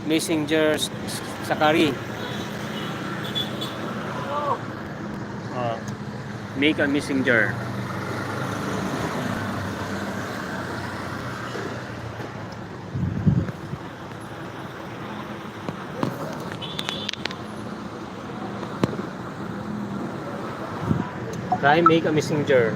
Messenger Sakari. Make a messenger. Try make a messenger.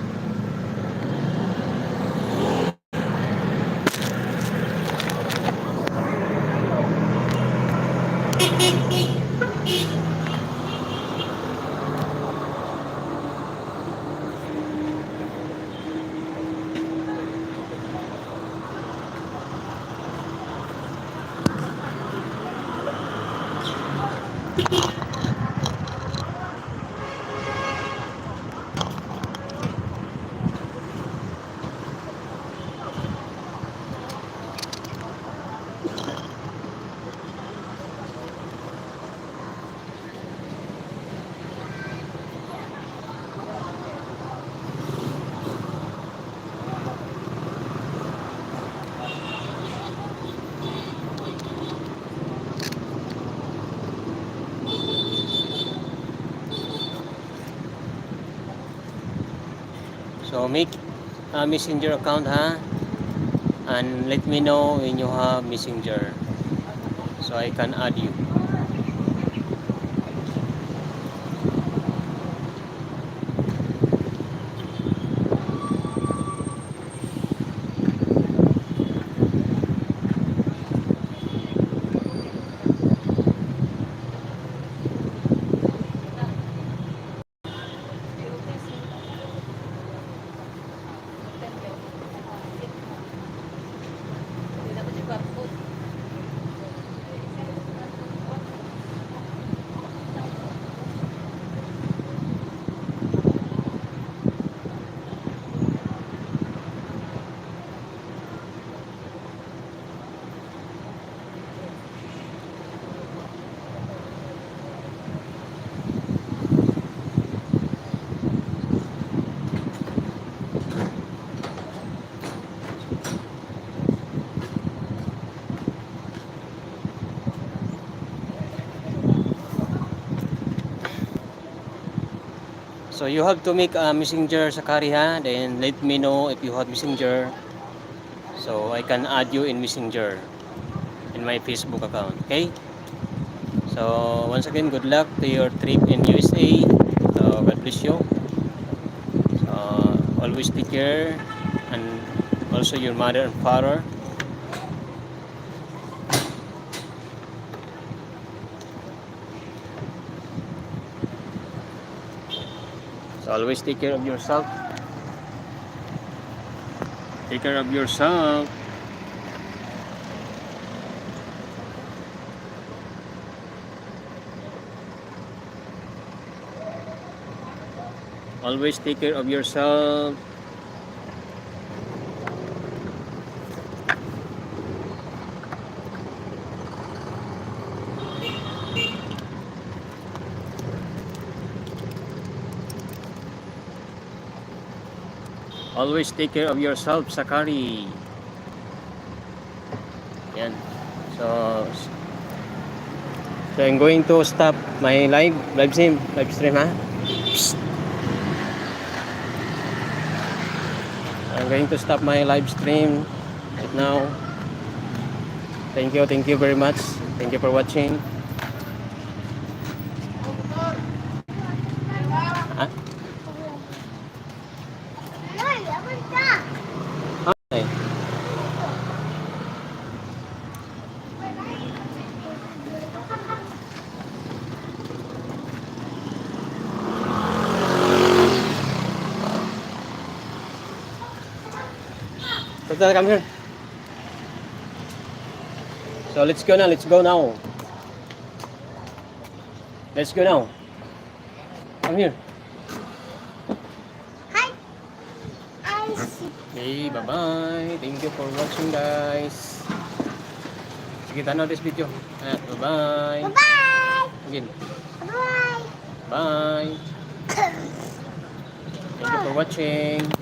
So make a messenger account and let me know when you have messenger so I can add you. So you have to make a messenger Sakari then let me know if you have messenger so I can add you in messenger in my Facebook account. Okay, so once again, good luck to your trip in USA. So God bless you. Always take care, and also your mother and father. So always take care of yourself. Take care of yourself. Always take care of yourself. Always take care of yourself, Sakari. Yan. So I'm going to stop my live stream, Psst. I'm going to stop my live stream right now. Thank you very much. Thank you for watching. Hi. Total, come here. So let's go now. Let's go now. Let's go now. Come here. Hi. Okay, bye-bye. Thank you for watching, guys. Sige, tanaw this video. Bye-bye. Bye-bye. Again. Bye. Bye. Thank you for watching.